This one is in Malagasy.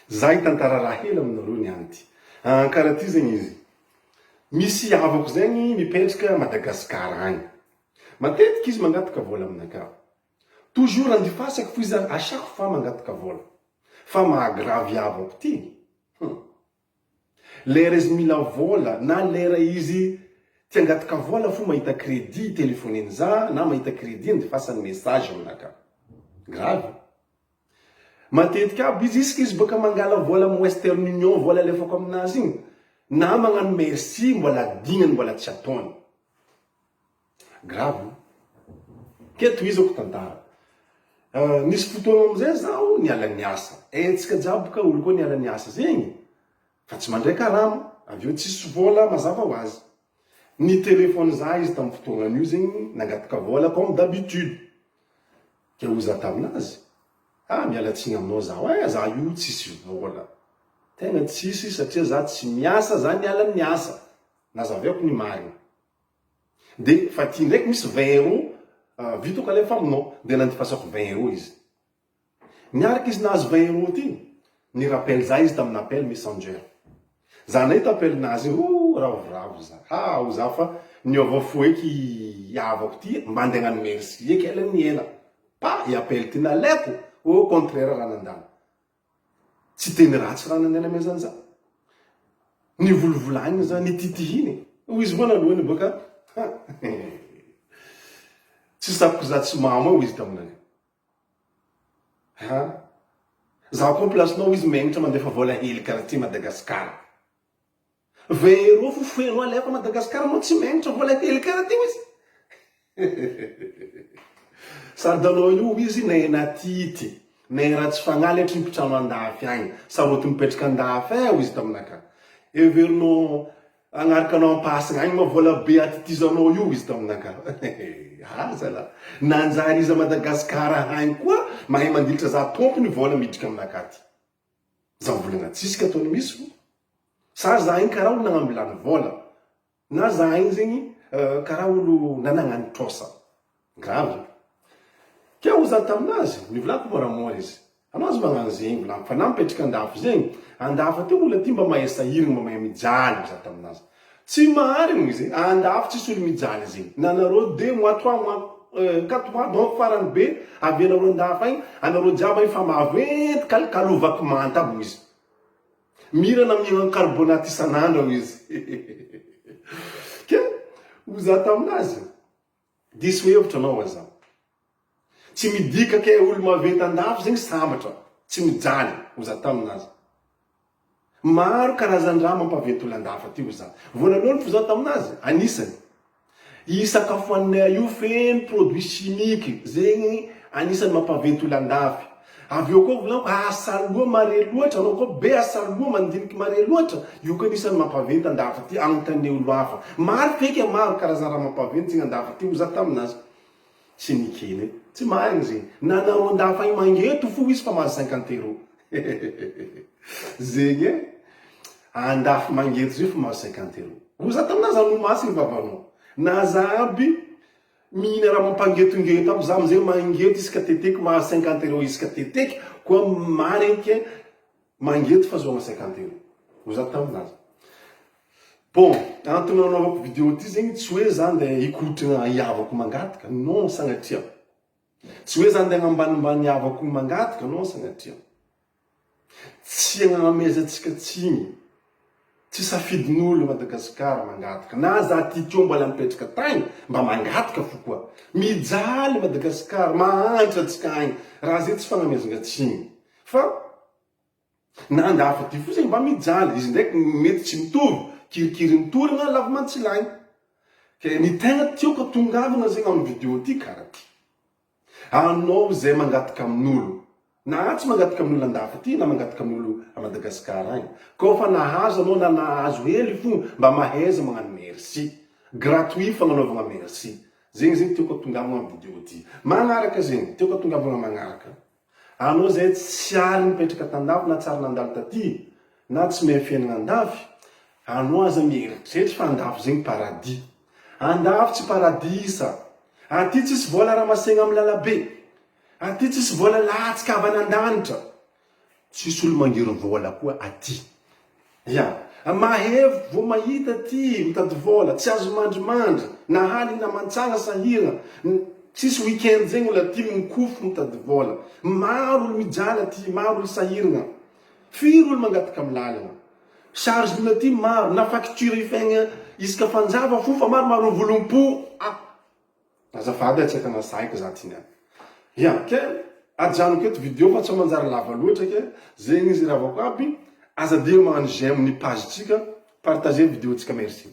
Zay tantara raha hela aminareo niany ty. Karaha ty zegny izy. Misy havako zegny mipetraka Madagasikara agny. Matetiky izy mangataka vola aminaka. Toujours andifasako fo izy à chaque fois mangataka vola. Fa mahagravy havako ty. Lera izy mila vola na lera izy ty angataka vola fo mahita crédit telefoniny za na mahita crédit andifasany message aminaka. Grave. Matetiky aby izy baka mangala vola amin'ny Western Union vola alefako aminazy igny na magnano merci mbola dignany mbola tsy ataony. Grave. Keto izy ako tantara. Nisy fotoana amizay zaho niala niasa. Etsika jiaby ka olo koa niala niasa zegny. Fa tsy mandray karama, aveo tsisy vola mazava ho azy. Ny telefony za izy tamin'ny fotoana io zegny nangataka vola comme d'habitude. Ke oza taminazy. Miala tsiny aminao zaho, za io tsisy vola. Tegna tsisy satria za tsy miasa, za niala niasa. Nazaveako ny marina. De fa ty ndraiky misy 20 € vitako alefa aminao, de nandifasako 20 € izy. Niaraka izy nahazo 20 € ty, ny rappel za izy tamin'ny appel messenger. Za nahita appel nazy, ravoravo za. Za fa niova fo eky havako ty, mba andeha hagnano merci eky ela niela. I appel ty naleko, au contraire raha nandalo. Tsy teny ratsy raha nandena mezany za. Ny volovolagny za, ny titihiny. Izy voa nalohany baka, tsy sapoko za tsy mamo izy taminay. Za koa plasinao izy megnitra mandefa vola hely karaha ty Madagasikara. 20 € fo foenao alefa Madagasikara mo tsy megnitra vola hely karaha ty izy. Sardanao io izy nenatity. Nera tsy fagnaly atrimpitrano andafy agny. Saroty mipetraka andafy izy taminaka. Everinao agnarikanao ampasagna agny ma vola be atitizanao io izy taminaka. Zala. Nanjary izy a Madagasikara agny koa, mahay mandilitra za tompony vola miditra aminaka ty. Za volagna tsisy ka ataony misy fo. Sa za igny karaha olo nagnambilany vola. Na za igny zegny karaha olo nanagnany trosa. Grave. Kaya za taminazy, nivolako moramora izy. Anao azy magnano zegny volako. Fa na mipetraka andafy zegny, andafy ty olo ty mba mahay sahiriny, mba mahay mijaly za taminazy. Tsy mariny izy, andafy tsisy olo mijaly zegny. Nanareo 2 mois, 3 mois, 4 mois, donc farany be, avianareo andafy agny, anareo jiaby fa maventy kalovako manta aby izy. Mirana mihinana carbonate isan'andro izy. Ke, za taminazy, diso hevitra anao za. Tsy midika ke olo maventy andafy zegny sambatra, tsy mijaly oza taminazy. Maro karazan-draha mampaventy olo andafy aty oza. Voalohany fo za taminazy, anisany. Sakafo hoaninay io feno produit chimique, zegny anisany mampaventy olo andafy. Aveo koa volako asaloa mare loatra, anao koa be asaloa mandiniky mare loatra, io koa anisany mampaventy andafy aty agnontany olo hafa. Maro feky maro karazan-raha mampaventy zegny andafy aty oza taminazy. Tsy nikely. Tsy marigny zegny. Nanao andafy agny mangeto fo izy fa mahazo 50 €. Zegny andafy mangeto zio fa mahazo 50 €. Oza taminazy anomasy ny vavanao. Na za aby mihina raha mampangetongeto aby za amizay mangeto isaka teteky mahazo 50 € isaka teteky, koa mariny mangeto fa azoagna 50 €. Oza taminazy. Bon, antony nanaovako vidéo ty zegny tsy hoe za andeha hikotrana ihavako mangataka, non sagnatria. Tsy hoe za andeha ambanimbany ihavako mangataka, non sagnatria. Tsy agnamezatsika tsigny. Tsy safidin'olo Madagasikara mangataka. Na za titio mbola mipetraka tagny, mba mangataka fo koa. Mijaly Madagasikara, mahantra atsika agny. Raha zay tsy fagnamezana tsigny. Fa na andafy ty fo zegny mba mijaly. Izy ndraiky mety tsy mitovy. Kirikiri mitorina lava mantsilagny. Ke ny tegna tiako tongavana zegny amin'ny vidéo ty karaha ty. Anao zay mangataka amin'olo. Na tsy mangataka amin'olo andafy ty, na mangataka amin'olo a Madagasikara agny. Koa fa nahazo anao na nahazo hely fo, mba mahaiza magnano merci. Gratuit fagnanaovana merci. Zegny zegny tiako tongavana amin'ny vidéo ty. Magnaraka zegny, tiako tongavana magnaraka. Anao zay tsy ary mipetraka tandafy na tsary nandalo taty, na tsy mahay fiainana andafy. Anao aza miheritreritra fa andafy zegny paradis. Andafy tsy paradisa. Aty tsisy vola raha masegna amin'ny lalabe. Aty tsisy vola latsika avy an'andanitra. tsisy olo mangiry vola koa aty. Ya, mahevy vo mahita ty mitady vola, tsy azo mandrimandry, na haly na mantsana sahira, tsisy weekend zegny olo aty mikofo mitady vola. Maro olo mijaly aty, maro olo sahirana. Firy olo mangataka amy lalana. Charge dina aty maro, na facture ifegna isaka fanjava fo fa maro volompo. Azafady tsy kana saiko za ty niany. Ya, ke ajanoko eto video fa tsy manjary lava loatra ke, zegny izy ravako aby. Aza dia magnano j'aime ny page tsika, partager video tsika, merci.